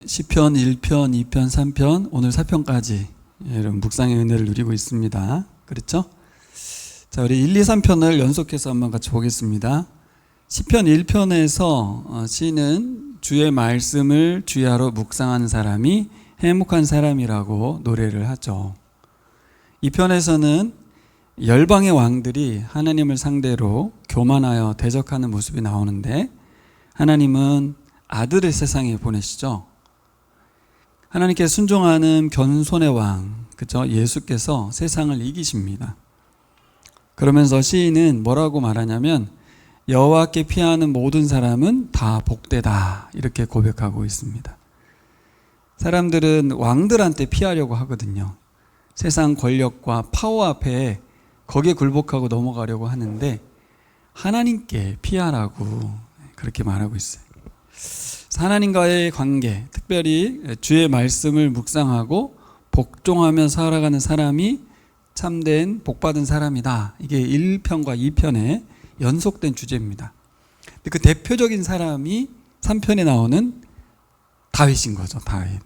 시편 1편, 2편, 3편, 오늘 4편까지 여러분 묵상의 은혜를 누리고 있습니다. 그렇죠? 자, 우리 1, 2, 3편을 연속해서 한번 같이 보겠습니다. 시편 1편에서 시인은 주의 말씀을 주야로 묵상하는 사람이 행복한 사람이라고 노래를 하죠. 2편에서는 열방의 왕들이 하나님을 상대로 교만하여 대적하는 모습이 나오는데 하나님은 아들을 세상에 보내시죠. 하나님께 순종하는 겸손의 왕, 그죠? 예수께서 세상을 이기십니다. 그러면서 시인은 뭐라고 말하냐면 여호와께 피하는 모든 사람은 다 복되다 이렇게 고백하고 있습니다. 사람들은 왕들한테 피하려고 하거든요. 세상 권력과 파워 앞에 거기에 굴복하고 넘어가려고 하는데 하나님께 피하라고 그렇게 말하고 있어요. 하나님과의 관계, 특별히 주의 말씀을 묵상하고 복종하며 살아가는 사람이 참된 복받은 사람이다. 이게 1편과 2편의 연속된 주제입니다. 그 대표적인 사람이 3편에 나오는 다윗인 거죠. 다윗.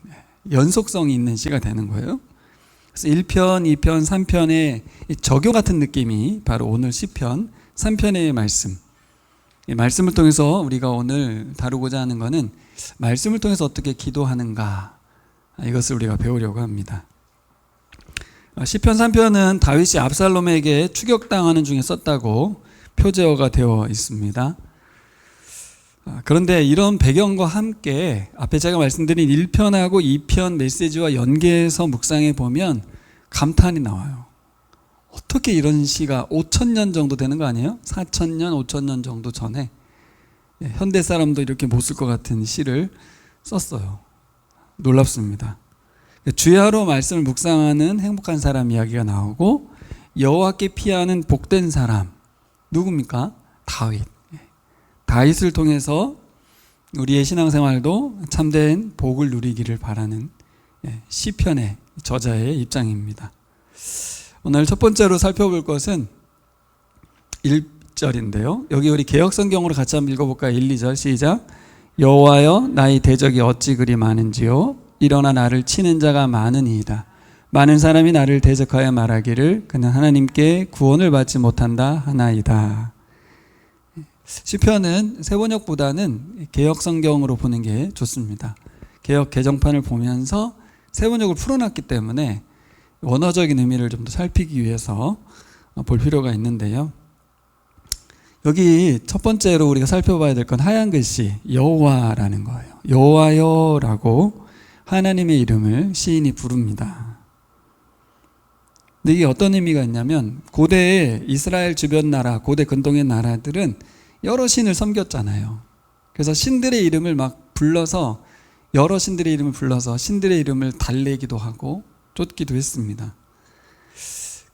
연속성이 있는 시가 되는 거예요. 그래서 1편, 2편, 3편의 저교 같은 느낌이 바로 오늘 시편 3편의 말씀. 이 말씀을 통해서 우리가 오늘 다루고자 하는 것은 말씀을 통해서 어떻게 기도하는가, 이것을 우리가 배우려고 합니다. 시편 3편은 다윗이 압살롬에게 추격당하는 중에 썼다고 표제어가 되어 있습니다. 그런데 이런 배경과 함께 앞에 제가 말씀드린 1편하고 2편 메시지와 연계해서 묵상해 보면 감탄이 나와요. 어떻게 이런 시가 5,000년 정도 되는 거 아니에요? 4,000년, 5,000년 정도 전에 현대 사람도 이렇게 못 쓸 것 같은 시를 썼어요. 놀랍습니다. 주야로 말씀을 묵상하는 행복한 사람 이야기가 나오고 여호와께 피하는 복된 사람 누굽니까? 다윗. 다윗을 통해서 우리의 신앙생활도 참된 복을 누리기를 바라는 시편의 저자의 입장입니다. 오늘 첫 번째로 살펴볼 것은 1절인데요. 여기 우리 개역성경으로 같이 한번 읽어볼까요? 1, 2절 시작. 여호와여 나의 대적이 어찌 그리 많은지요. 일어나 나를 치는 자가 많으니이다. 많은 사람이 나를 대적하여 말하기를 그는 하나님께 구원을 받지 못한다 하나이다. 시편은 세번역보다는 개역성경으로 보는 게 좋습니다. 개역 개정판을 보면서 세번역을 풀어놨기 때문에 원어적인 의미를 좀 더 살피기 위해서 볼 필요가 있는데요. 여기 첫 번째로 우리가 살펴봐야 될 건 하얀 글씨 여호와라는 거예요. 여호와여라고 하나님의 이름을 시인이 부릅니다. 근데 이게 어떤 의미가 있냐면 고대의 이스라엘 주변 나라, 고대 근동의 나라들은 여러 신을 섬겼잖아요. 그래서 신들의 이름을 막 불러서 여러 신들의 이름을 불러서 신들의 이름을 달래기도 하고 쫓기도 했습니다.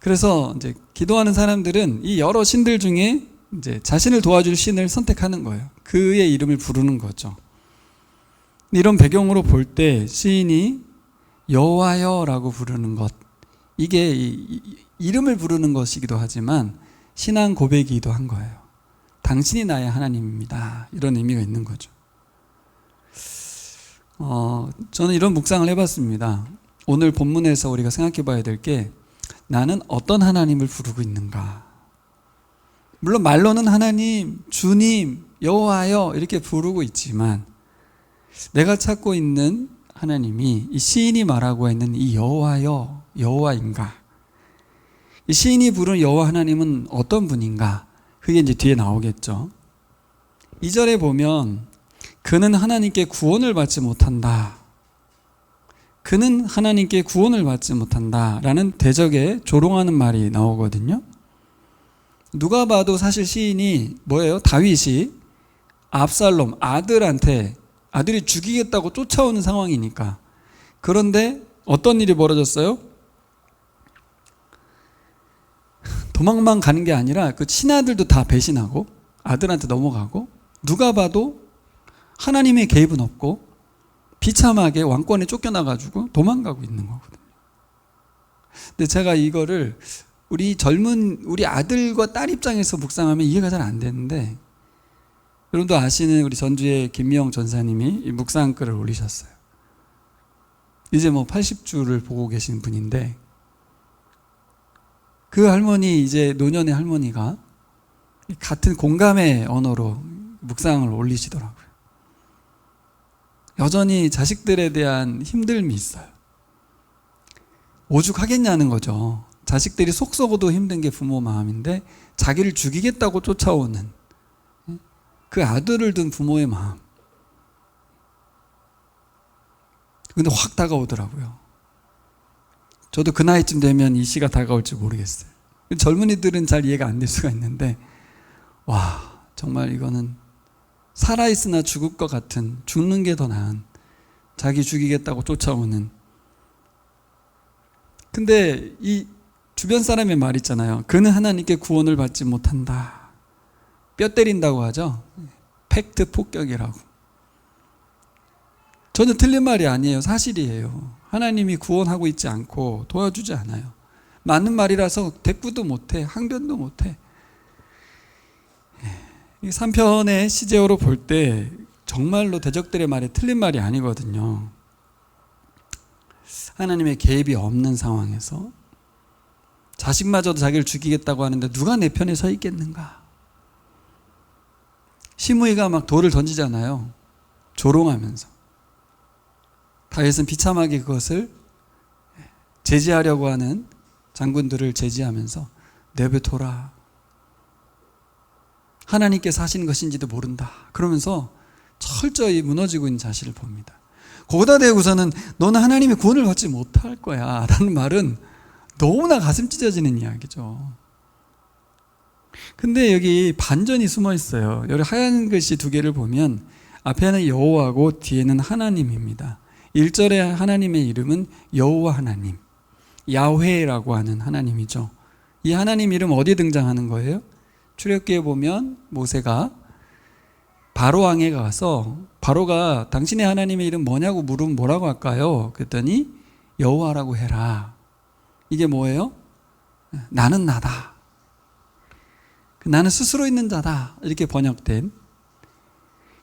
그래서 이제 기도하는 사람들은 이 여러 신들 중에 이제 자신을 도와줄 신을 선택하는 거예요. 그의 이름을 부르는 거죠. 이런 배경으로 볼 때 시인이 여호와여라고 부르는 것, 이게 이름을 부르는 것이기도 하지만 신앙 고백이기도 한 거예요. 당신이 나의 하나님입니다. 이런 의미가 있는 거죠. 저는 이런 묵상을 해봤습니다. 오늘 본문에서 우리가 생각해 봐야 될 게 나는 어떤 하나님을 부르고 있는가. 물론 말로는 하나님, 주님, 여호와여 이렇게 부르고 있지만 내가 찾고 있는 하나님이 이 시인이 말하고 있는 이 여호와여, 여호와인가. 이 시인이 부르는 여호와 하나님은 어떤 분인가. 그게 이제 뒤에 나오겠죠. 2절에 보면 그는 하나님께 구원을 받지 못한다. 그는 하나님께 구원을 받지 못한다 라는 대적에 조롱하는 말이 나오거든요. 누가 봐도 사실 시인이 뭐예요? 다윗이 압살롬 아들이 죽이겠다고 쫓아오는 상황이니까. 그런데 어떤 일이 벌어졌어요? 도망만 가는 게 아니라 그 친아들도 다 배신하고 아들한테 넘어가고 누가 봐도 하나님의 개입은 없고 비참하게 왕권에 쫓겨나가지고 도망가고 있는 거거든요. 근데 제가 이거를 우리 아들과 딸 입장에서 묵상하면 이해가 잘 안 되는데 여러분도 아시는 우리 전주의 김미영 전사님이 이 묵상글을 올리셨어요. 이제 뭐 80주를 보고 계신 분인데, 그 할머니, 이제 노년의 할머니가 같은 공감의 언어로 묵상을 올리시더라고요. 여전히 자식들에 대한 힘듦이 있어요. 오죽하겠냐는 거죠. 자식들이 속 썩어도 힘든 게 부모 마음인데 자기를 죽이겠다고 쫓아오는 그 아들을 둔 부모의 마음. 근데 확 다가오더라고요. 저도 그 나이쯤 되면 이 시가 다가올지 모르겠어요. 젊은이들은 잘 이해가 안 될 수가 있는데, 와, 정말 이거는 살아있으나 죽을 것 같은, 죽는 게 더 나은, 자기 죽이겠다고 쫓아오는. 근데 이 주변 사람의 말 있잖아요. 그는 하나님께 구원을 받지 못한다. 뼈 때린다고 하죠. 팩트 폭격이라고. 저는 틀린 말이 아니에요. 사실이에요. 하나님이 구원하고 있지 않고 도와주지 않아요. 맞는 말이라서 대꾸도 못해, 항변도 못해. 이 3편의 시제어로 볼 때 정말로 대적들의 말이 틀린 말이 아니거든요. 하나님의 개입이 없는 상황에서 자식마저도 자기를 죽이겠다고 하는데 누가 내 편에 서 있겠는가? 시므이가 막 돌을 던지잖아요. 조롱하면서. 다윗은 비참하게 그것을 제지하려고 하는 장군들을 제지하면서 내버려둬라. 하나님께서 하시는 것인지도 모른다. 그러면서 철저히 무너지고 있는 자신을 봅니다. 거기다 대고서는 너는 하나님의 구원을 받지 못할 거야 라는 말은 너무나 가슴 찢어지는 이야기죠. 근데 여기 반전이 숨어 있어요. 여기 하얀 글씨 두 개를 보면 앞에는 여호와고 뒤에는 하나님입니다. 1절에 하나님의 이름은 여호와 하나님, 야훼라고 하는 하나님이죠. 이 하나님 이름 어디에 등장하는 거예요? 출애굽기에 보면 모세가 바로 왕에 가서 바로가 당신의 하나님의 이름 뭐냐고 물으면 뭐라고 할까요? 그랬더니 여호와라고 해라. 이게 뭐예요? 나는 나다. 나는 스스로 있는 자다. 이렇게 번역된.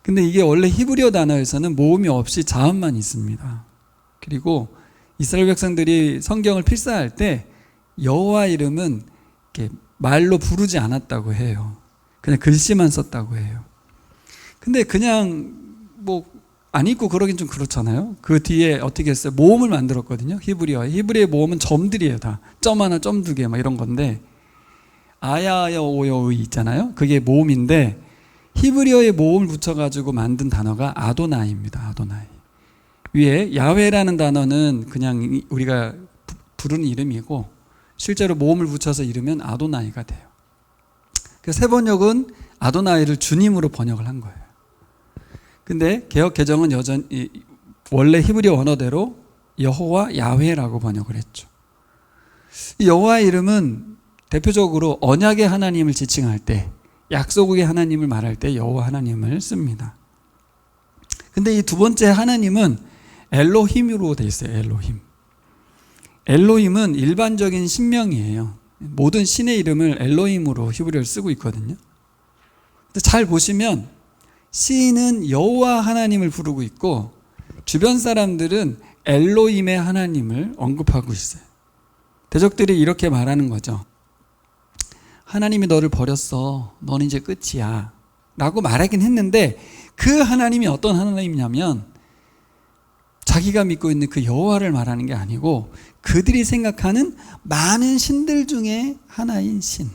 근데 이게 원래 히브리어 단어에서는 모음이 없이 자음만 있습니다. 그리고 이스라엘 백성들이 성경을 필사할 때 여호와 이름은 이렇게 말로 부르지 않았다고 해요. 그냥 글씨만 썼다고 해요. 근데 그냥 뭐 안 읽고 그러긴 좀 그렇잖아요. 그 뒤에 어떻게 했어요? 모음을 만들었거든요. 히브리어의 모음은 점들이에요. 다 점 하나, 점 두 개 막 이런 건데, 아야야 오여의 있잖아요. 그게 모음인데 히브리어의 모음을 붙여가지고 만든 단어가 아도나이입니다. 아도나이. 위에 야훼라는 단어는 그냥 우리가 부르는 이름이고 실제로 모음을 붙여서 이르면 아도나이가 돼요. 그래서 새 번역은 아도나이를 주님으로 번역을 한 거예요. 근데 개역 개정은 여전히 원래 히브리어 원어대로 여호와 야훼라고 번역을 했죠. 이 여호와의 이름은 대표적으로 언약의 하나님을 지칭할 때, 약속의 하나님을 말할 때 여호와 하나님을 씁니다. 근데 이 두 번째 하나님은 엘로힘으로 돼 있어요. 엘로힘. 엘로힘은 일반적인 신명이에요. 모든 신의 이름을 엘로힘으로 히브리어를 쓰고 있거든요. 근데 잘 보시면 시인은 여호와 하나님을 부르고 있고 주변 사람들은 엘로힘의 하나님을 언급하고 있어요. 대적들이 이렇게 말하는 거죠. 하나님이 너를 버렸어. 너는 이제 끝이야. 라고 말하긴 했는데 그 하나님이 어떤 하나님이냐면 자기가 믿고 있는 그 여호와를 말하는 게 아니고 그들이 생각하는 많은 신들 중에 하나인 신.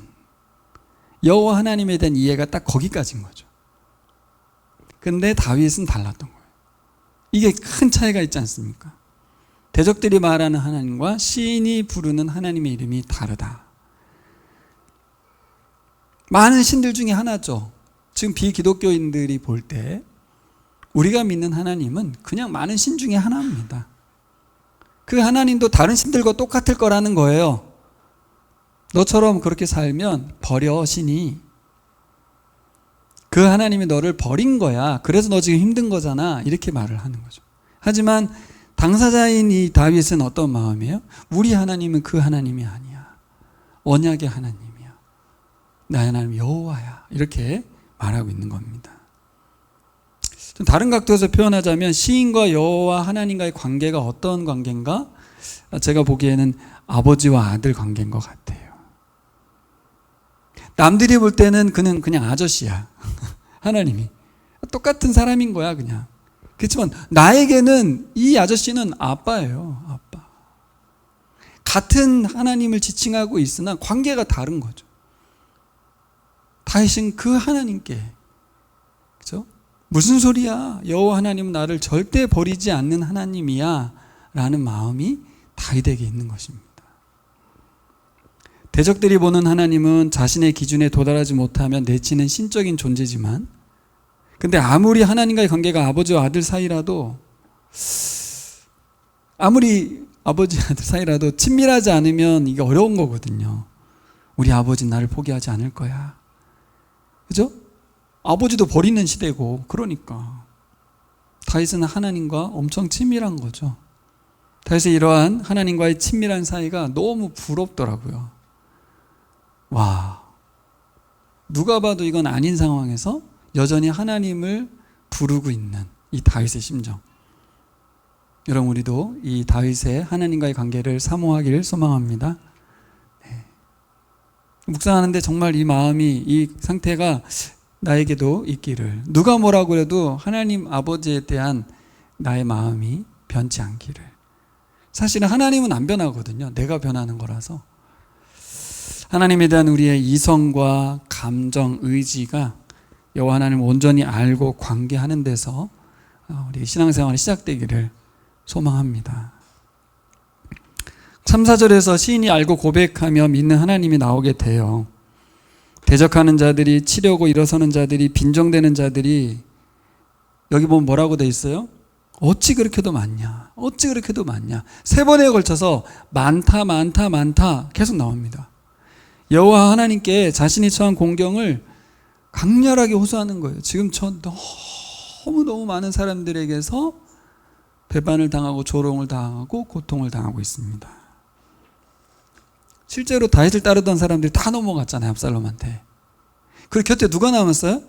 여호와 하나님에 대한 이해가 딱 거기까지인 거죠. 근데 다윗은 달랐던 거예요. 이게 큰 차이가 있지 않습니까? 대적들이 말하는 하나님과 시인이 부르는 하나님의 이름이 다르다. 많은 신들 중에 하나죠. 지금 비기독교인들이 볼 때 우리가 믿는 하나님은 그냥 많은 신 중에 하나입니다. 그 하나님도 다른 신들과 똑같을 거라는 거예요. 너처럼 그렇게 살면 버려, 신이. 그 하나님이 너를 버린 거야. 그래서 너 지금 힘든 거잖아. 이렇게 말을 하는 거죠. 하지만 당사자인 이 다윗은 어떤 마음이에요? 우리 하나님은 그 하나님이 아니야. 언약의 하나님이야. 나의 하나님 여호와야. 이렇게 말하고 있는 겁니다. 좀 다른 각도에서 표현하자면 시인과 여호와 하나님과의 관계가 어떤 관계인가? 제가 보기에는 아버지와 아들 관계인 것 같아요. 남들이 볼 때는 그는 그냥 아저씨야. 하나님이. 똑같은 사람인 거야 그냥. 그렇지만 나에게는 이 아저씨는 아빠예요. 아빠. 같은 하나님을 지칭하고 있으나 관계가 다른 거죠. 다윗은 그 하나님께, 그렇죠? 무슨 소리야? 여호와 하나님은 나를 절대 버리지 않는 하나님이야 라는 마음이 다윗에게 있는 것입니다. 대적들이 보는 하나님은 자신의 기준에 도달하지 못하면 내치는 신적인 존재지만, 근데 아무리 하나님과의 관계가 아버지와 아들 사이라도, 아무리 아버지 아들 사이라도 친밀하지 않으면 이게 어려운 거거든요. 우리 아버지는 나를 포기하지 않을 거야. 그죠? 아버지도 버리는 시대고. 그러니까 다윗은 하나님과 엄청 친밀한 거죠. 다윗의 이러한 하나님과의 친밀한 사이가 너무 부럽더라고요. 와, 누가 봐도 이건 아닌 상황에서 여전히 하나님을 부르고 있는 이 다윗의 심정. 여러분, 우리도 이 다윗의 하나님과의 관계를 사모하기를 소망합니다. 네. 묵상하는데 정말 이 마음이, 이 상태가 나에게도 있기를, 누가 뭐라고 해도 하나님 아버지에 대한 나의 마음이 변치 않기를. 사실은 하나님은 안 변하거든요. 내가 변하는 거라서. 하나님에 대한 우리의 이성과 감정, 의지가 여호와 하나님을 온전히 알고 관계하는 데서 우리 신앙생활이 시작되기를 소망합니다. 3, 4절에서 시인이 알고 고백하며 믿는 하나님이 나오게 돼요. 대적하는 자들이, 치려고 일어서는 자들이, 빈정대는 자들이, 여기 보면 뭐라고 돼 있어요? 어찌 그렇게도 많냐, 어찌 그렇게도 많냐. 3번에 걸쳐서 많다 많다 많다 계속 나옵니다. 여호와 하나님께 자신이 처한 공경을 강렬하게 호소하는 거예요. 지금 저 너무너무 많은 사람들에게서 배반을 당하고 조롱을 당하고 고통을 당하고 있습니다. 실제로 다윗을 따르던 사람들이 다 넘어갔잖아요. 압살롬한테. 그리고 곁에 누가 남았어요?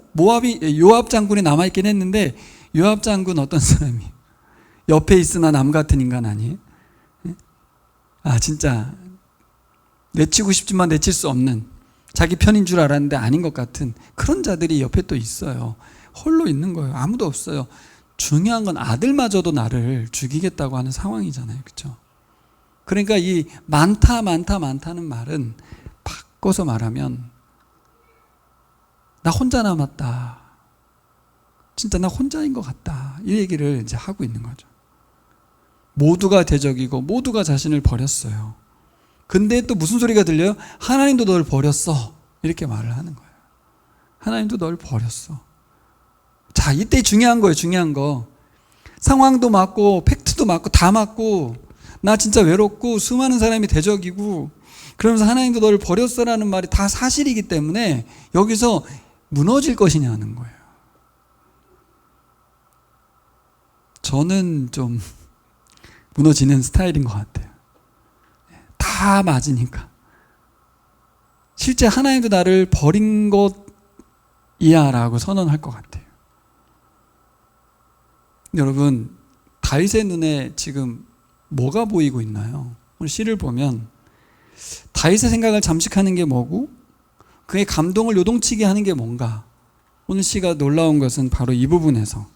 요압 장군이 남아있긴 했는데, 요압 장군 어떤 사람이 옆에 있으나 남 같은 인간 아니에요? 진짜 내치고 싶지만 내칠 수 없는, 자기 편인 줄 알았는데 아닌 것 같은 그런 자들이 옆에 또 있어요. 홀로 있는 거예요. 아무도 없어요. 중요한 건 아들마저도 나를 죽이겠다고 하는 상황이잖아요. 그렇죠? 그러니까 이 많다 많다 많다는 말은 바꿔서 말하면 나 혼자 남았다, 진짜 나 혼자인 것 같다, 이 얘기를 이제 하고 있는 거죠. 모두가 대적이고 모두가 자신을 버렸어요. 근데 또 무슨 소리가 들려요? 하나님도 널 버렸어, 이렇게 말을 하는 거예요. 하나님도 널 버렸어. 자, 이때 중요한 거예요. 중요한 거. 상황도 맞고 팩트도 맞고 다 맞고, 나 진짜 외롭고 수많은 사람이 대적이고, 그러면서 하나님도 너를 버렸어라는 말이 다 사실이기 때문에 여기서 무너질 것이냐는 거예요. 저는 좀 무너지는 스타일인 것 같아요. 다 맞으니까. 실제 하나님도 나를 버린 것이야 라고 선언할 것 같아요. 여러분, 다윗의 눈에 지금 뭐가 보이고 있나요? 오늘 시를 보면 다윗의 생각을 잠식하는 게 뭐고, 그의 감동을 요동치게 하는 게 뭔가. 오늘 시가 놀라운 것은 바로 이 부분에서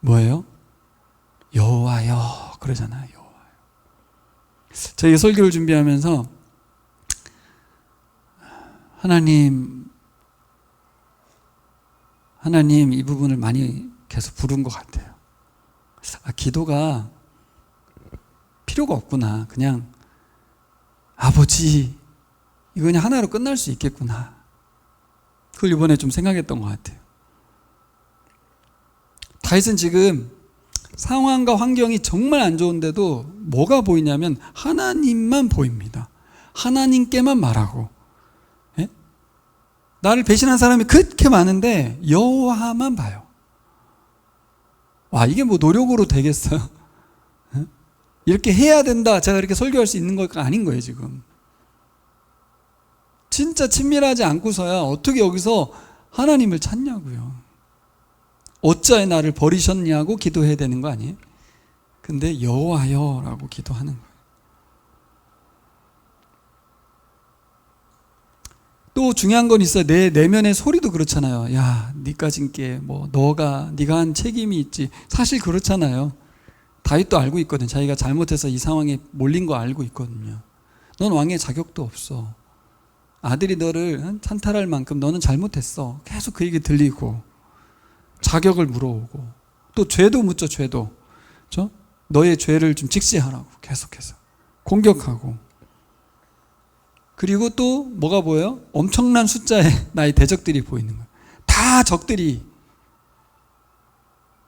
뭐예요? 여호와여 그러잖아요. 여호와여. 저희 설교를 준비하면서 하나님 이 부분을 많이 계속 부른 것 같아요. 기도가 필요가 없구나. 그냥 아버지, 이거 그냥 하나로 끝날 수 있겠구나. 그걸 이번에 좀 생각했던 것 같아요. 다윗은 지금 상황과 환경이 정말 안 좋은데도 뭐가 보이냐면 하나님만 보입니다. 하나님께만 말하고. 예? 나를 배신한 사람이 그렇게 많은데 여호와만 봐요. 와, 이게 뭐 노력으로 되겠어요? 예? 이렇게 해야 된다, 제가 이렇게 설교할 수 있는 거 아닌 거예요. 지금 진짜 친밀하지 않고서야 어떻게 여기서 하나님을 찾냐고요. 어찌하여 나를 버리셨냐고 기도해야 되는 거 아니에요? 근데 여호와여라고 기도하는 거예요. 또 중요한 건 있어요. 내 내면의 소리도 그렇잖아요. 야, 니까진 게 뭐 네가 한 책임이 있지. 사실 그렇잖아요. 다윗도 알고 있거든. 자기가 잘못해서 이 상황에 몰린 거 알고 있거든요. 넌 왕의 자격도 없어. 아들이 너를 찬탈할 만큼 너는 잘못했어. 계속 그 얘기 들리고 자격을 물어오고 또 죄도 묻죠. 죄도. 그렇죠? 너의 죄를 좀 직시하라고 계속해서 공격하고 그리고 또 뭐가 보여요? 엄청난 숫자의 나의 대적들이 보이는 거예요. 다 적들이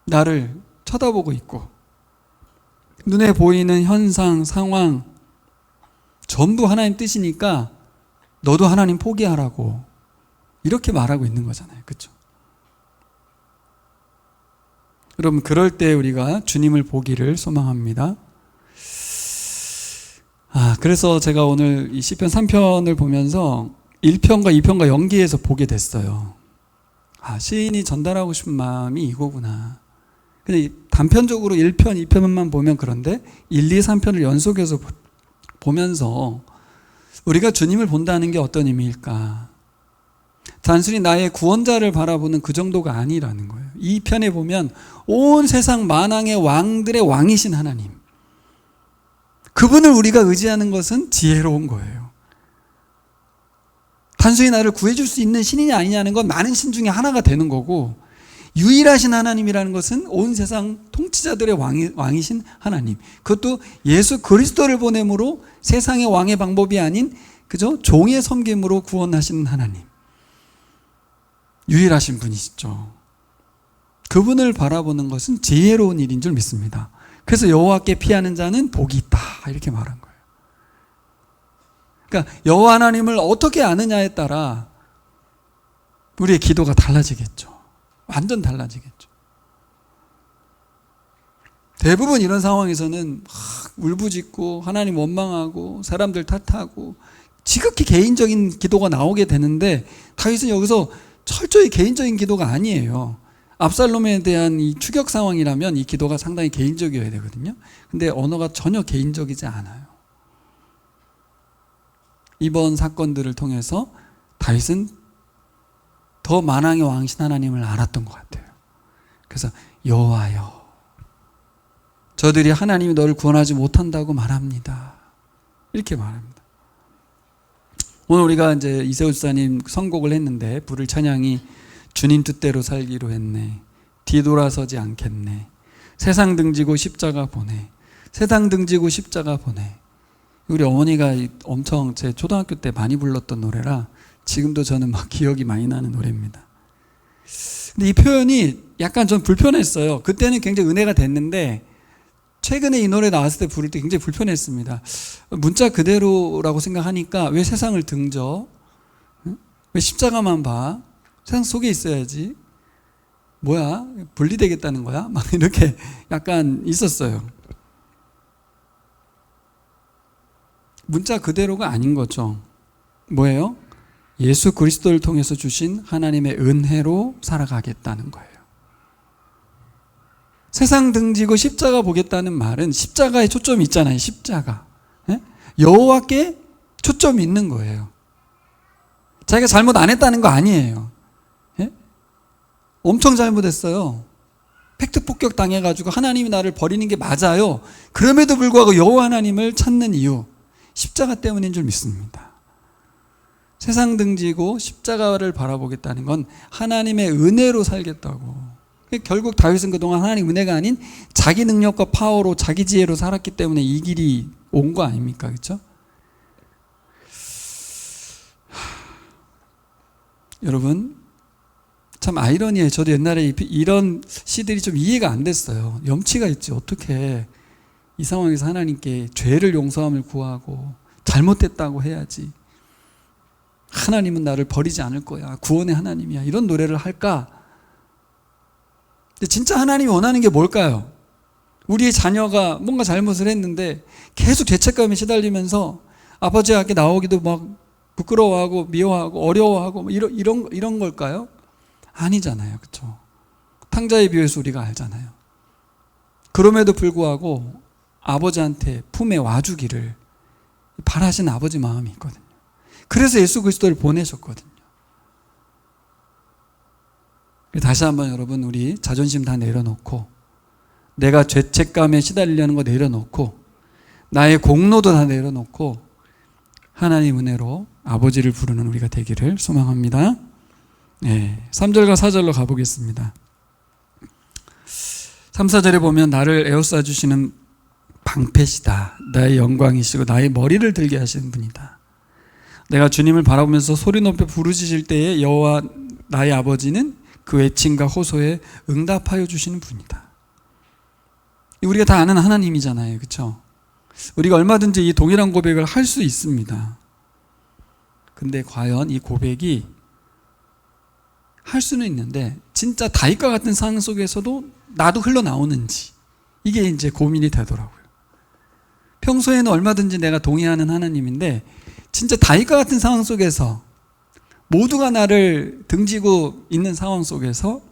나를 쳐다보고 있고 눈에 보이는 현상, 상황 전부 하나님 뜻이니까 너도 하나님 포기하라고 이렇게 말하고 있는 거잖아요. 그렇죠? 여러분 그럴 때 우리가 주님을 보기를 소망합니다. 그래서 제가 오늘 이 시편 3편을 보면서 1편과 2편과 연기해서 보게 됐어요. 시인이 전달하고 싶은 마음이 이거구나. 근데 단편적으로 1편, 2편만 보면 그런데 1, 2, 3편을 연속해서 보면서 우리가 주님을 본다는 게 어떤 의미일까? 단순히 나의 구원자를 바라보는 그 정도가 아니라는 거예요. 이 편에 보면 온 세상 만왕의 왕들의 왕이신 하나님, 그분을 우리가 의지하는 것은 지혜로운 거예요. 단순히 나를 구해줄 수 있는 신이냐 아니냐는 건 많은 신 중에 하나가 되는 거고, 유일하신 하나님이라는 것은 온 세상 통치자들의 왕이신 하나님, 그것도 예수 그리스도를 보냄으로 세상의 왕의 방법이 아닌 그저 종의 섬김으로 구원하시는 하나님, 유일하신 분이시죠. 그분을 바라보는 것은 지혜로운 일인 줄 믿습니다. 그래서 여호와께 피하는 자는 복이 있다 이렇게 말한 거예요. 그러니까 여호와 하나님을 어떻게 아느냐에 따라 우리의 기도가 달라지겠죠. 완전 달라지겠죠. 대부분 이런 상황에서는 울부짖고 하나님 원망하고 사람들 탓하고 지극히 개인적인 기도가 나오게 되는데, 다윗은 여기서 철저히 개인적인 기도가 아니에요. 압살롬에 대한 이 추격 상황이라면 이 기도가 상당히 개인적이어야 되거든요. 근데 언어가 전혀 개인적이지 않아요. 이번 사건들을 통해서 다윗은 더 만왕의 왕이신 하나님을 알았던 것 같아요. 그래서 여호와여, 저들이 하나님이 너를 구원하지 못한다고 말합니다. 이렇게 말합니다. 오늘 우리가 이제 이세우 집사님 선곡을 했는데, 부를 찬양이 주님 뜻대로 살기로 했네, 뒤돌아서지 않겠네, 세상 등지고 십자가 보내, 세상 등지고 십자가 보내. 우리 어머니가 엄청 제 초등학교 때 많이 불렀던 노래라 지금도 저는 막 기억이 많이 나는 노래입니다. 근데 이 표현이 약간 좀 불편했어요. 그때는 굉장히 은혜가 됐는데 최근에 이 노래 나왔을 때 부를 때 굉장히 불편했습니다. 문자 그대로라고 생각하니까 왜 세상을 등져? 왜 십자가만 봐? 세상 속에 있어야지. 뭐야? 분리되겠다는 거야? 막 이렇게 약간 있었어요. 문자 그대로가 아닌 거죠. 뭐예요? 예수 그리스도를 통해서 주신 하나님의 은혜로 살아가겠다는 거예요. 세상 등지고 십자가 보겠다는 말은 십자가에 초점이 있잖아요. 십자가. 여호와께 초점이 있는 거예요. 자기가 잘못 안 했다는 거 아니에요. 엄청 잘못했어요. 팩트 폭격 당해가지고 하나님이 나를 버리는 게 맞아요. 그럼에도 불구하고 여호와 하나님을 찾는 이유, 십자가 때문인 줄 믿습니다. 세상 등지고 십자가를 바라보겠다는 건 하나님의 은혜로 살겠다고. 결국 다윗은 그동안 하나님 은혜가 아닌 자기 능력과 파워로, 자기 지혜로 살았기 때문에 이 길이 온 거 아닙니까? 그렇죠? 여러분, 참 아이러니해요. 저도 옛날에 이런 시들이 좀 이해가 안 됐어요. 염치가 있지. 어떻게 이 상황에서 하나님께 죄를 용서함을 구하고 잘못했다고 해야지, 하나님은 나를 버리지 않을 거야, 구원의 하나님이야, 이런 노래를 할까? 근데 진짜 하나님이 원하는 게 뭘까요? 우리의 자녀가 뭔가 잘못을 했는데 계속 죄책감에 시달리면서 아버지에게 나오기도 막 부끄러워하고 미워하고 어려워하고 이런 걸까요? 아니잖아요. 그렇죠? 탕자에 비유해서 우리가 알잖아요. 그럼에도 불구하고 아버지한테 품에 와주기를 바라신 아버지 마음이 있거든요. 그래서 예수 그리스도를 보내셨거든요. 다시 한번 여러분, 우리 자존심 다 내려놓고, 내가 죄책감에 시달리려는 거 내려놓고, 나의 공로도 다 내려놓고 하나님 은혜로 아버지를 부르는 우리가 되기를 소망합니다. 네, 3절과 4절로 가보겠습니다. 3, 4절에 보면 나를 에워싸 주시는 방패시다. 나의 영광이시고 나의 머리를 들게 하시는 분이다. 내가 주님을 바라보면서 소리 높여 부르짖을 때에 여호와 나의 아버지는 그 외침과 호소에 응답하여 주시는 분이다. 우리가 다 아는 하나님이잖아요. 그렇죠? 우리가 얼마든지 이 동일한 고백을 할 수 있습니다. 근데 과연 이 고백이 할 수는 있는데 진짜 다윗과 같은 상황 속에서도 나도 흘러나오는지, 이게 이제 고민이 되더라고요. 평소에는 얼마든지 내가 동의하는 하나님인데 진짜 다윗과 같은 상황 속에서 모두가 나를 등지고 있는 상황 속에서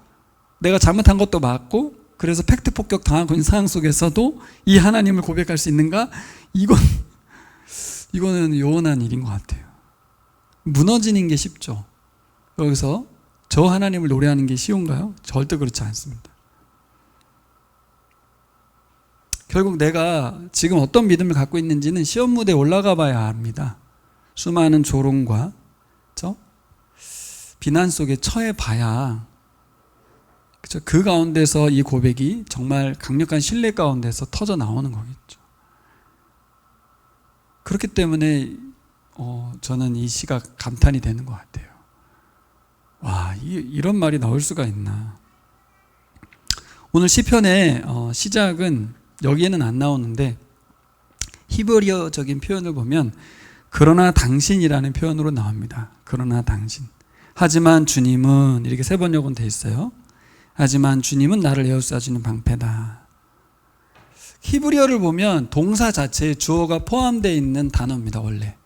내가 잘못한 것도 맞고 그래서 팩트 폭격 당하고 있는 상황 속에서도 이 하나님을 고백할 수 있는가? 이거는 요원한 일인 것 같아요. 무너지는 게 쉽죠. 여기서 저 하나님을 노래하는 게 쉬운가요? 절대 그렇지 않습니다. 결국 내가 지금 어떤 믿음을 갖고 있는지는 시험 무대에 올라가 봐야 합니다. 수많은 조롱과 비난 속에 처해 봐야, 그렇죠? 그 가운데서 이 고백이 정말 강력한 신뢰 가운데서 터져 나오는 거겠죠. 그렇기 때문에 저는 이 시가 감탄이 되는 것 같아요. 와, 이런 말이 나올 수가 있나. 오늘 시편의 시작은 여기에는 안 나오는데 히브리어적인 표현을 보면 그러나 당신이라는 표현으로 나옵니다. 그러나 당신. 하지만 주님은, 이렇게 세 번 요건 돼 있어요. 하지만 주님은 나를 에워싸주는 방패다. 히브리어를 보면 동사 자체에 주어가 포함되어 있는 단어입니다, 원래.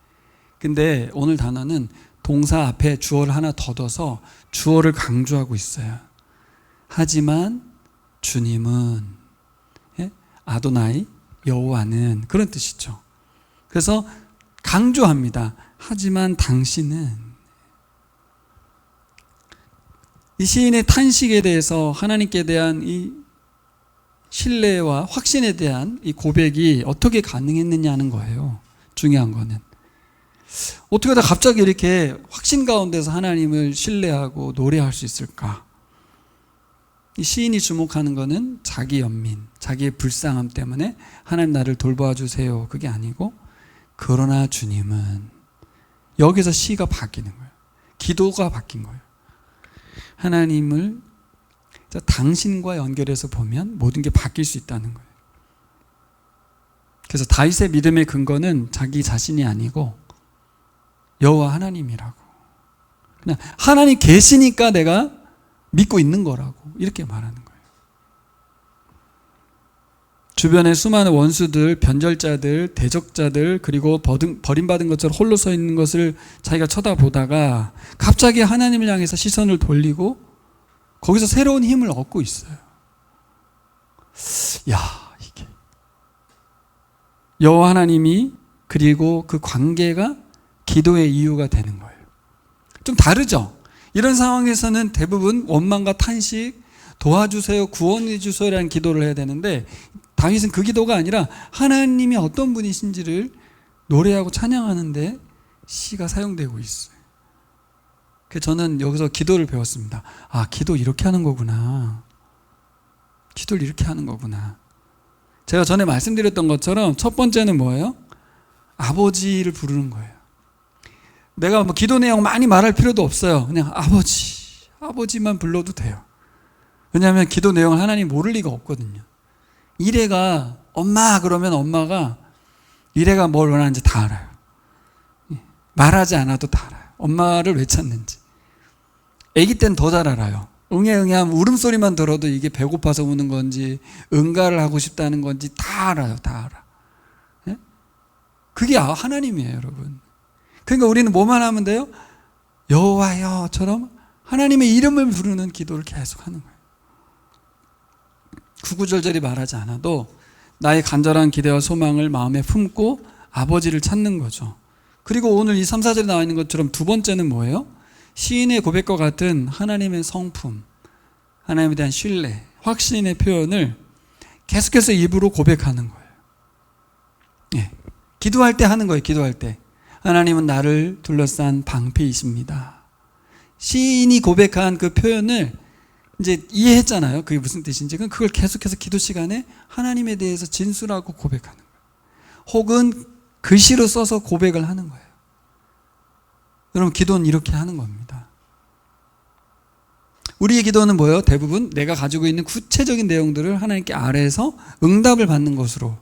근데 오늘 단어는 동사 앞에 주어를 하나 더 둬서 주어를 강조하고 있어요. 하지만 주님은, 아도나이, 여호와는, 그런 뜻이죠. 그래서 강조합니다. 하지만 당신은. 이 시인의 탄식에 대해서 하나님께 대한 이 신뢰와 확신에 대한 이 고백이 어떻게 가능했느냐는 거예요. 중요한 거는. 어떻게 다 갑자기 이렇게 확신 가운데서 하나님을 신뢰하고 노래할 수 있을까? 이 시인이 주목하는 거는 자기 연민, 자기의 불쌍함 때문에 하나님 나를 돌봐 주세요. 그게 아니고 그러나 주님은, 여기서 시가 바뀌는 거예요. 기도가 바뀐 거예요. 하나님을 당신과 연결해서 보면 모든 게 바뀔 수 있다는 거예요. 그래서 다윗의 믿음의 근거는 자기 자신이 아니고 여호와 하나님이라고. 그냥 하나님 계시니까 내가 믿고 있는 거라고, 이렇게 말하는 거예요. 주변에 수많은 원수들, 변절자들, 대적자들, 그리고 버림받은 것처럼 홀로 서 있는 것을 자기가 쳐다보다가 갑자기 하나님을 향해서 시선을 돌리고 거기서 새로운 힘을 얻고 있어요. 야, 이게 여호와 하나님이, 그리고 그 관계가 기도의 이유가 되는 거예요. 좀 다르죠? 이런 상황에서는 대부분 원망과 탄식, 도와주세요, 구원해 주세요라는 기도를 해야 되는데 다윗은 그 기도가 아니라 하나님이 어떤 분이신지를 노래하고 찬양하는데 시가 사용되고 있어요. 그래서 저는 여기서 기도를 배웠습니다. 아, 기도 이렇게 하는 거구나. 기도를 이렇게 하는 거구나. 제가 전에 말씀드렸던 것처럼 첫 번째는 뭐예요? 아버지를 부르는 거예요. 내가 뭐 기도 내용 많이 말할 필요도 없어요. 그냥 아버지만 불러도 돼요. 왜냐하면 기도 내용을 하나님 모를 리가 없거든요. 이래가 엄마 그러면 엄마가 이래가 뭘 원하는지 다 알아요. 말하지 않아도 다 알아요. 엄마를 왜 찾는지. 아기 때는 더 잘 알아요. 응애 하면 울음소리만 들어도 이게 배고파서 우는 건지 응가를 하고 싶다는 건지 다 알아요. 다 알아. 예? 그게 하나님이에요, 여러분. 그러니까 우리는 뭐만 하면 돼요? 여호와여처럼 하나님의 이름을 부르는 기도를 계속 하는 거예요. 구구절절히 말하지 않아도 나의 간절한 기대와 소망을 마음에 품고 아버지를 찾는 거죠. 그리고 오늘 이 3, 4절에 나와 있는 것처럼 두 번째는 뭐예요? 시인의 고백과 같은 하나님의 성품, 하나님에 대한 신뢰, 확신의 표현을 계속해서 입으로 고백하는 거예요. 예. 기도할 때 하는 거예요. 기도할 때 하나님은 나를 둘러싼 방패이십니다. 시인이 고백한 그 표현을 이제 이해했잖아요. 그게 무슨 뜻인지. 그걸 계속해서 기도 시간에 하나님에 대해서 진술하고 고백하는 거예요. 혹은 글씨로 써서 고백을 하는 거예요. 여러분, 기도는 이렇게 하는 겁니다. 우리의 기도는 뭐예요? 대부분 내가 가지고 있는 구체적인 내용들을 하나님께 아뢰서 응답을 받는 것으로.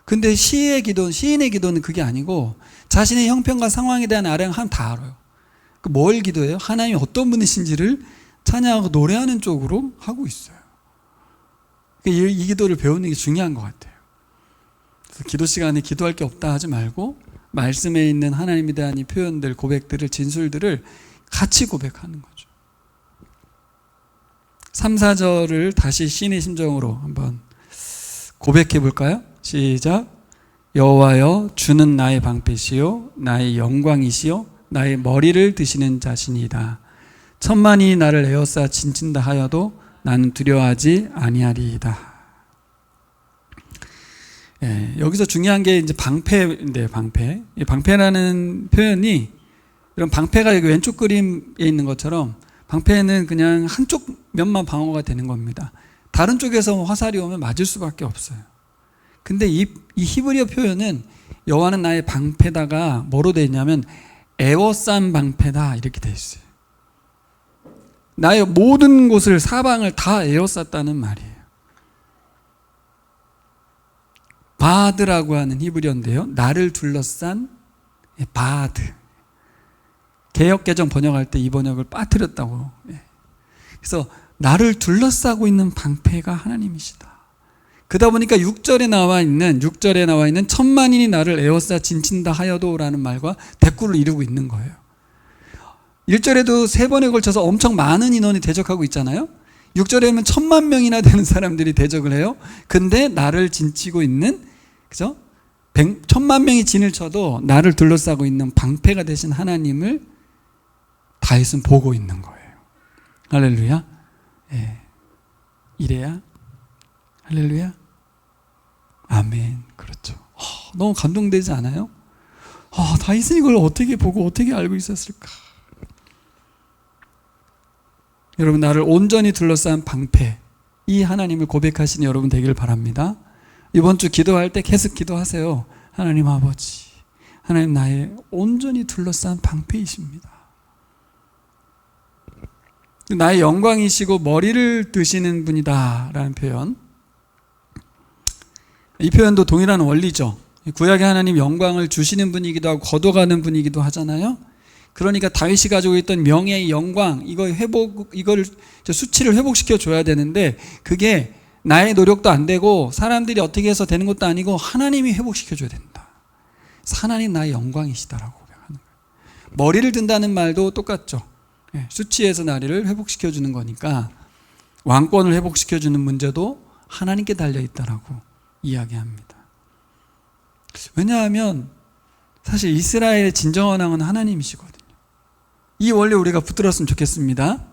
근데 시인의 기도는 그게 아니고 자신의 형편과 상황에 대한 아뢰는 하면 다 알아요. 뭘 기도해요? 하나님이 어떤 분이신지를 찬양하고 노래하는 쪽으로 하고 있어요. 이 기도를 배우는 게 중요한 것 같아요. 그래서 기도 시간에 기도할 게 없다 하지 말고 말씀에 있는 하나님에 대한 이 표현들, 고백들을, 진술들을 같이 고백하는 거죠. 3, 4절을 다시 시인의 심정으로 한번 고백해 볼까요? 시작. 여호와여, 주는 나의 방패시요 나의 영광이시요 나의 머리를 드시는 자신이다. 천만이 나를 에워싸 진친다 하여도 나는 두려워하지 아니하리이다. 예, 여기서 중요한 게 이제 방패인데요. 방패. 이 방패라는 표현이, 이런 방패가 여기 왼쪽 그림에 있는 것처럼 방패는 그냥 한쪽 면만 방어가 되는 겁니다. 다른 쪽에서 화살이 오면 맞을 수밖에 없어요. 근데 이 히브리어 표현은 여호와는 나의 방패다가 뭐로 되어 있냐면 에워싼 방패다 이렇게 되어 있어요. 나의 모든 곳을, 사방을 다 에워쌌다는 말이에요. 바드라고 하는 히브리어인데요, 나를 둘러싼 바드. 개역개정 번역할 때 이 번역을 빠뜨렸다고. 그래서 나를 둘러싸고 있는 방패가 하나님이시다. 그러다 보니까 6절에 나와 있는 천만인이 나를 에워싸 진친다 하여도 라는 말과 대꾸를 이루고 있는 거예요. 1절에도 3번에 걸쳐서 엄청 많은 인원이 대적하고 있잖아요. 6절에는 1000만 명이나 되는 사람들이 대적을 해요. 근데 나를 진치고 있는, 그죠? 1000만 명이 진을 쳐도 나를 둘러싸고 있는 방패가 되신 하나님을 다윗은 보고 있는 거예요. 할렐루야. 예. 이래야 할렐루야. 아멘. 그렇죠. 너무 감동되지 않아요? 다윗은 이걸 어떻게 보고 어떻게 알고 있었을까? 여러분, 나를 온전히 둘러싼 방패, 이 하나님을 고백하시는 여러분 되기를 바랍니다. 이번 주 기도할 때 계속 기도하세요. 하나님 아버지, 하나님 나의 온전히 둘러싼 방패이십니다. 나의 영광이시고 머리를 드시는 분이다 라는 표현, 이 표현도 동일한 원리죠. 구약의 하나님 영광을 주시는 분이기도 하고 거둬가는 분이기도 하잖아요. 그러니까 다윗이 가지고 있던 명예의 영광, 이걸 수치를 회복시켜 줘야 되는데, 그게 나의 노력도 안 되고 사람들이 어떻게 해서 되는 것도 아니고 하나님이 회복시켜 줘야 된다. 하나님 나의 영광이시다라고 고백하는 거예요. 머리를 든다는 말도 똑같죠. 수치에서 나를 회복시켜 주는 거니까 왕권을 회복시켜 주는 문제도 하나님께 달려 있다라고 이야기합니다. 왜냐하면 사실 이스라엘의 진정한 왕은 하나님이시거든요. 이 원리 우리가 붙들었으면 좋겠습니다.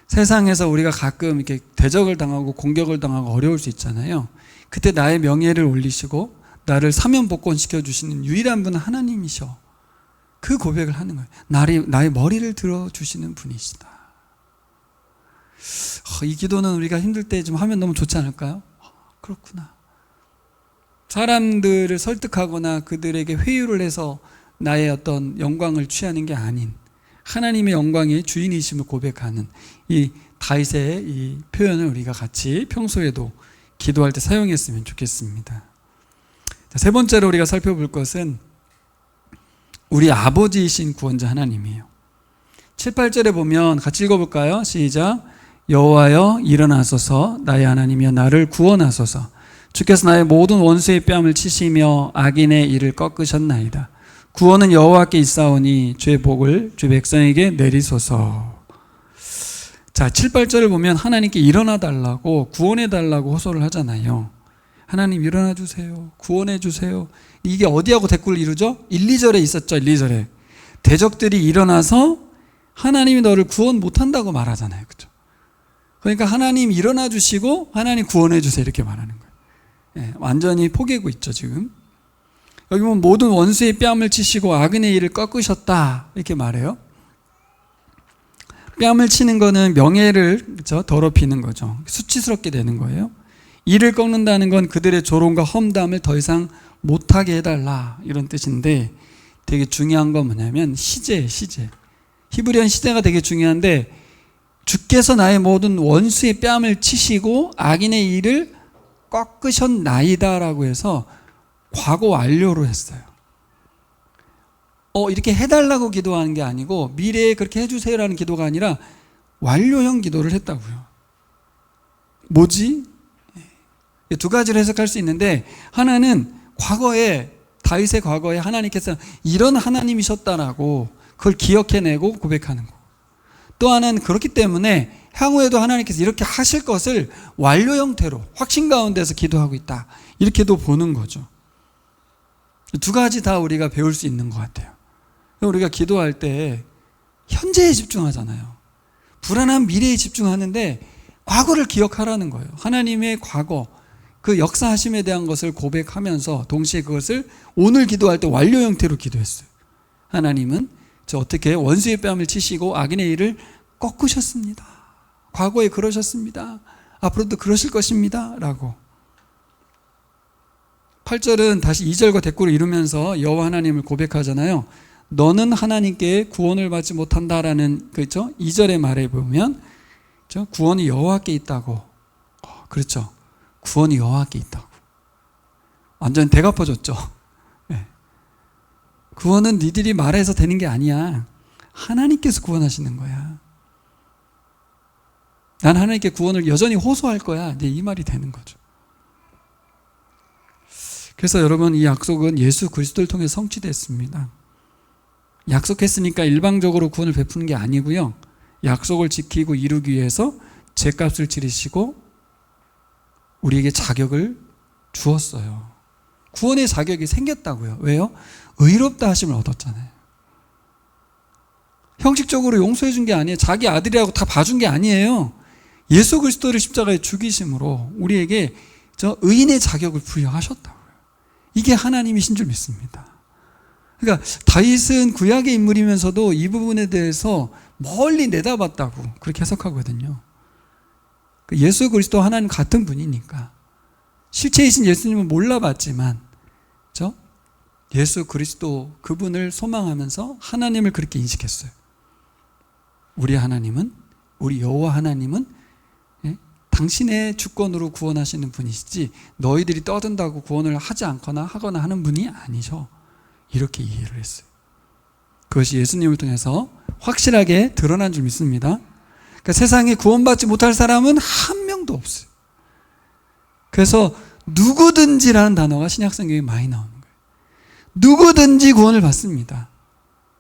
세상에서 우리가 가끔 이렇게 대적을 당하고 공격을 당하고 어려울 수 있잖아요. 그때 나의 명예를 올리시고 나를 사면복권 시켜주시는 유일한 분은 하나님이셔. 그 고백을 하는 거예요. 나의 머리를 들어주시는 분이시다. 이 기도는 우리가 힘들 때 좀 하면 너무 좋지 않을까요? 그렇구나. 사람들을 설득하거나 그들에게 회유를 해서 나의 어떤 영광을 취하는 게 아닌 하나님의 영광의 주인이심을 고백하는 이 다윗의 이 표현을 우리가 같이 평소에도 기도할 때 사용했으면 좋겠습니다. 세 번째로 우리가 살펴볼 것은 우리 아버지이신 구원자 하나님이에요. 7, 8절에 보면 같이 읽어볼까요? 시작. 여호와여 일어나소서, 나의 하나님이여 나를 구원하소서. 주께서 나의 모든 원수의 뺨을 치시며 악인의 이를 꺾으셨나이다. 구원은 여호와께 있사오니 주의 복을 주 백성에게 내리소서. 자, 7, 8절을 보면 하나님께 일어나 달라고 구원해 달라고 호소를 하잖아요. 하나님 일어나 주세요. 구원해 주세요. 이게 어디하고 대꾸를 이루죠? 1, 2절에 있었죠. 1, 2절에. 대적들이 일어나서 하나님이 너를 구원 못한다고 말하잖아요. 그렇죠? 그러니까 하나님 일어나 주시고 하나님 구원해 주세요. 이렇게 말하는 거예요. 예, 완전히 포개고 있죠, 지금. 여기 보면 모든 원수의 뺨을 치시고 악인의 일을 꺾으셨다. 이렇게 말해요. 뺨을 치는 거는 명예를, 그렇죠? 더럽히는 거죠. 수치스럽게 되는 거예요. 이를 꺾는다는 건 그들의 조롱과 험담을 더 이상 못하게 해달라, 이런 뜻인데, 되게 중요한 건 뭐냐면 시제예요. 시제. 히브리언 시제가 되게 중요한데, 주께서 나의 모든 원수의 뺨을 치시고 악인의 일을 꺾으셨나이다라고 해서 과거 완료로 했어요. 이렇게 해달라고 기도하는 게 아니고 미래에 그렇게 해주세요라는 기도가 아니라 완료형 기도를 했다고요. 뭐지? 두 가지로 해석할 수 있는데, 하나는 과거에, 다윗의 과거에 하나님께서 이런 하나님이셨다라고 그걸 기억해내고 고백하는 거. 또 하나는 그렇기 때문에 향후에도 하나님께서 이렇게 하실 것을 완료 형태로 확신 가운데서 기도하고 있다, 이렇게도 보는 거죠. 두 가지 다 우리가 배울 수 있는 것 같아요. 우리가 기도할 때 현재에 집중하잖아요. 불안한 미래에 집중하는데 과거를 기억하라는 거예요. 하나님의 과거, 그 역사하심에 대한 것을 고백하면서 동시에 그것을 오늘 기도할 때 완료 형태로 기도했어요. 하나님은 저 어떻게 원수의 뺨을 치시고 악인의 일을 꺾으셨습니다. 과거에 그러셨습니다. 앞으로도 그러실 것입니다. 라고. 8절은 다시 2절과 대꾸를 이루면서 여호와 하나님을 고백하잖아요. 너는 하나님께 구원을 받지 못한다라는, 그렇죠? 2절의 말에 보면, 그렇죠? 구원이 여호와께 있다고. 그렇죠? 구원이 여호와께 있다고. 완전 대갚아줬죠. 네. 구원은 니들이 말해서 되는 게 아니야. 하나님께서 구원하시는 거야. 난 하나님께 구원을 여전히 호소할 거야. 네, 이 말이 되는 거죠. 그래서 여러분, 이 약속은 예수 그리스도를 통해 성취됐습니다. 약속했으니까 일방적으로 구원을 베푸는 게 아니고요. 약속을 지키고 이루기 위해서 죗값을 치르시고 우리에게 자격을 주었어요. 구원의 자격이 생겼다고요. 왜요? 의롭다 하심을 얻었잖아요. 형식적으로 용서해 준 게 아니에요. 자기 아들이라고 다 봐준 게 아니에요. 예수 그리스도를 십자가에 죽이심으로 우리에게 저 의인의 자격을 부여하셨다고요. 이게 하나님이신 줄 믿습니다. 그러니까 다윗은 구약의 인물이면서도 이 부분에 대해서 멀리 내다봤다고 그렇게 해석하거든요. 예수 그리스도 하나님 같은 분이니까 실체이신 예수님은 몰라봤지만 그렇죠? 예수 그리스도 그분을 소망하면서 하나님을 그렇게 인식했어요. 우리 하나님은, 우리 여호와 하나님은 당신의 주권으로 구원하시는 분이시지 너희들이 떠든다고 구원을 하지 않거나 하거나 하는 분이 아니셔. 이렇게 이해를 했어요. 그것이 예수님을 통해서 확실하게 드러난 줄 믿습니다. 그러니까 세상에 구원받지 못할 사람은 한 명도 없어요. 그래서 누구든지라는 단어가 신약성경에 많이 나오는 거예요. 누구든지 구원을 받습니다.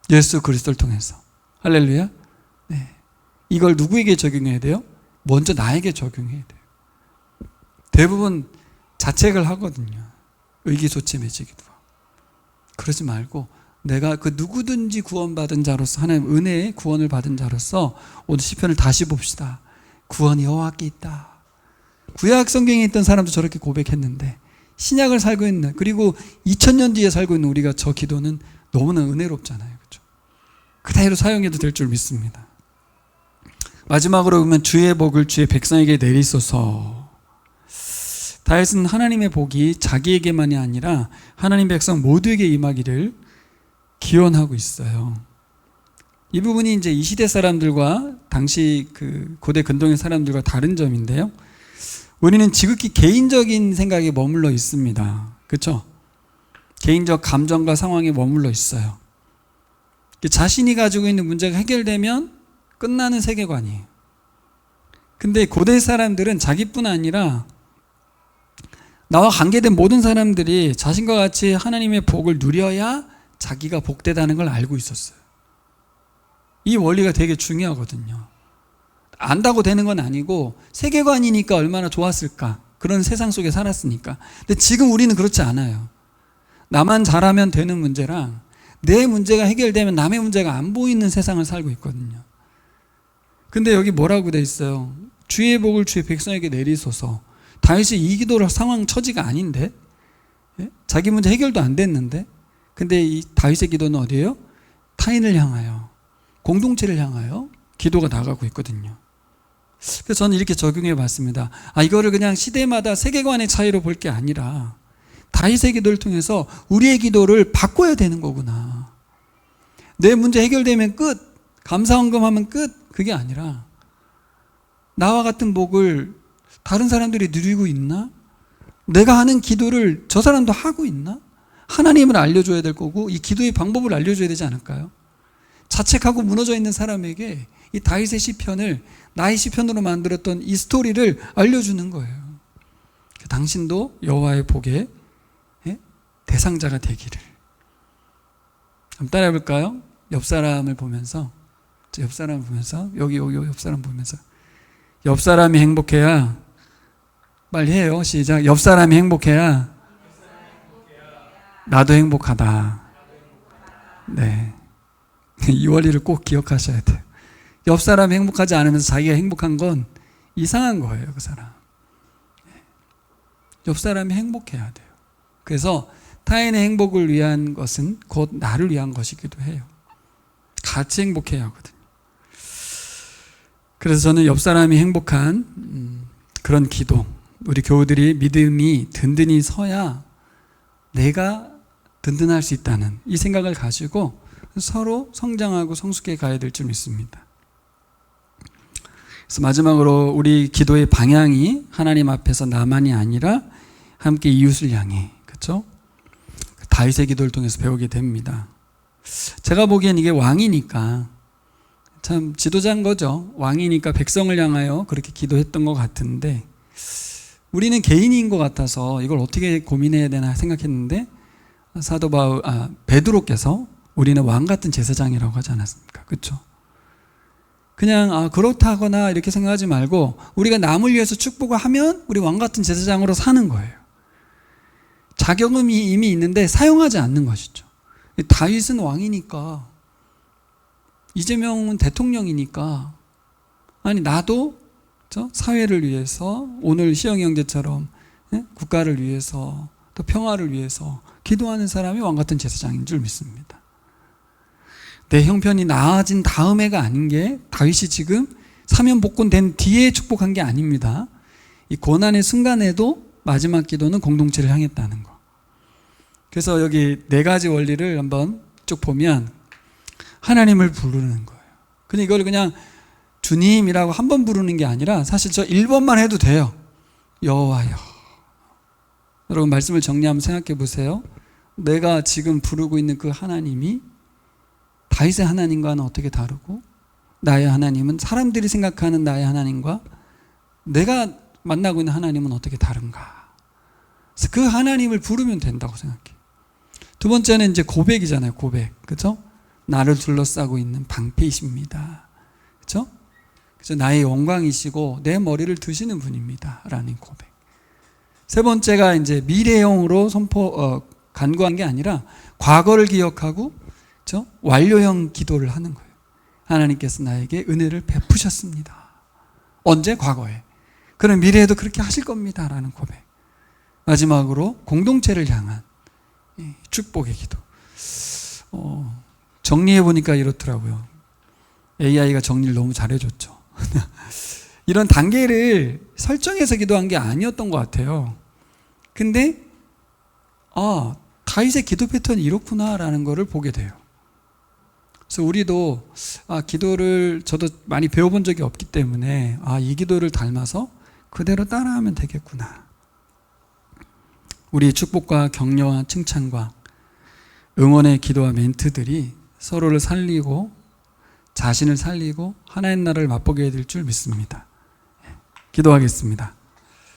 예수 그리스도를 통해서. 할렐루야. 네. 이걸 누구에게 적용해야 돼요? 먼저 나에게 적용해야 돼요. 대부분 자책을 하거든요. 의기소침해지기도 하고. 그러지 말고 내가 그 누구든지 구원받은 자로서, 하나님 은혜의 구원을 받은 자로서 오늘 시편을 다시 봅시다. 구원이 여호와께 있다. 구약 성경에 있던 사람도 저렇게 고백했는데 신약을 살고 있는, 그리고 2000년 뒤에 살고 있는 우리가 저 기도는 너무나 은혜롭잖아요. 그렇죠? 그대로 사용해도 될 줄 믿습니다. 마지막으로 보면 주의 복을 주의 백성에게 내리소서. 다윗은 하나님의 복이 자기에게만이 아니라 하나님 백성 모두에게 임하기를 기원하고 있어요. 이 부분이 이제 이 시대 사람들과 당시 그 고대 근동의 사람들과 다른 점인데요. 우리는 지극히 개인적인 생각에 머물러 있습니다. 그렇죠? 개인적 감정과 상황에 머물러 있어요. 자신이 가지고 있는 문제가 해결되면 끝나는 세계관이에요. 근데 고대 사람들은 자기뿐 아니라 나와 관계된 모든 사람들이 자신과 같이 하나님의 복을 누려야 자기가 복되다는 걸 알고 있었어요. 이 원리가 되게 중요하거든요. 안다고 되는 건 아니고 세계관이니까 얼마나 좋았을까. 그런 세상 속에 살았으니까. 근데 지금 우리는 그렇지 않아요. 나만 잘하면 되는 문제랑 내 문제가 해결되면 남의 문제가 안 보이는 세상을 살고 있거든요. 근데 여기 뭐라고 돼 있어요? 주의 복을 주의 백성에게 내리소서. 다윗이 이 기도를 상황 처지가 아닌데, 예? 자기 문제 해결도 안 됐는데, 근데 이 다윗의 기도는 어디예요? 타인을 향하여, 공동체를 향하여 기도가 나가고 있거든요. 그래서 저는 이렇게 적용해 봤습니다. 이거를 그냥 시대마다 세계관의 차이로 볼 게 아니라 다윗의 기도를 통해서 우리의 기도를 바꿔야 되는 거구나. 내 문제 해결되면 끝, 감사헌금하면 끝, 그게 아니라 나와 같은 복을 다른 사람들이 누리고 있나? 내가 하는 기도를 저 사람도 하고 있나? 하나님을 알려줘야 될 거고 이 기도의 방법을 알려줘야 되지 않을까요? 자책하고 무너져 있는 사람에게 이 다윗의 시편을 나의 시편으로 만들었던 이 스토리를 알려주는 거예요. 당신도 여호와의 복의 대상자가 되기를. 한번 따라해 볼까요? 옆 사람을 보면서, 여기 옆 사람 보면서, 옆 사람이 행복해야, 빨리 해요. 시작. 옆 사람이 행복해야 나도 행복하다. 네. 이 원리를 꼭 기억하셔야 돼요. 옆 사람이 행복하지 않으면서 자기가 행복한 건 이상한 거예요, 그 사람. 옆 사람이 행복해야 돼요. 그래서 타인의 행복을 위한 것은 곧 나를 위한 것이기도 해요. 같이 행복해야 하거든요. 그래서 저는 옆 사람이 행복한 그런 기도, 우리 교우들이 믿음이 든든히 서야 내가 든든할 수 있다는 이 생각을 가지고 서로 성장하고 성숙해 가야 될 줄 믿습니다. 그래서 마지막으로 우리 기도의 방향이 하나님 앞에서 나만이 아니라 함께 이웃을 향해, 그렇죠? 다윗의 기도를 통해서 배우게 됩니다. 제가 보기엔 이게 왕이니까 참 지도자인 거죠. 왕이니까 백성을 향하여 그렇게 기도했던 것 같은데 우리는 개인인 것 같아서 이걸 어떻게 고민해야 되나 생각했는데 사도 베드로께서 우리는 왕 같은 제사장이라고 하지 않았습니까? 그렇죠? 그냥 그렇다거나 이렇게 생각하지 말고 우리가 남을 위해서 축복을 하면 우리 왕 같은 제사장으로 사는 거예요. 자격은 이미 있는데 사용하지 않는 것이죠. 다윗은 왕이니까, 이재명은 대통령이니까, 나도 사회를 위해서, 오늘 시영이 형제처럼 국가를 위해서 또 평화를 위해서 기도하는 사람이 왕 같은 제사장인 줄 믿습니다. 내 형편이 나아진 다음에가 아닌 게 다윗이 지금 사면복권된 뒤에 축복한 게 아닙니다. 이 고난의 순간에도 마지막 기도는 공동체를 향했다는 거. 그래서 여기 네 가지 원리를 한번 쭉 보면 하나님을 부르는 거예요. 근데 이걸 그냥 주님이라고 한 번 부르는 게 아니라 사실 저 1번만 해도 돼요. 여호와여. 여러분 말씀을 정리하면 생각해 보세요. 내가 지금 부르고 있는 그 하나님이 다윗의 하나님과는 어떻게 다르고 나의 하나님은 사람들이 생각하는 나의 하나님과 내가 만나고 있는 하나님은 어떻게 다른가. 그래서 그 하나님을 부르면 된다고 생각해요. 두 번째는 이제 고백이잖아요. 고백. 그렇죠? 나를 둘러싸고 있는 방패이십니다. 그렇죠? 그래서 나의 영광이시고 내 머리를 드시는 분입니다. 라는 고백. 세 번째가 이제 미래형으로 간구한 게 아니라 과거를 기억하고 그렇죠? 완료형 기도를 하는 거예요. 하나님께서 나에게 은혜를 베푸셨습니다. 언제? 과거에. 그럼 미래에도 그렇게 하실 겁니다. 라는 고백. 마지막으로 공동체를 향한 축복의 기도. 정리해보니까 이렇더라고요. AI가 정리를 너무 잘해줬죠. 이런 단계를 설정해서 기도한 게 아니었던 것 같아요. 근데 다윗의 기도 패턴이 이렇구나라는 거를 보게 돼요. 그래서 우리도 기도를 저도 많이 배워본 적이 없기 때문에 이 기도를 닮아서 그대로 따라하면 되겠구나. 우리의 축복과 격려와 칭찬과 응원의 기도와 멘트들이 서로를 살리고 자신을 살리고 하나의 나라를 맛보게 될 줄 믿습니다. 기도하겠습니다.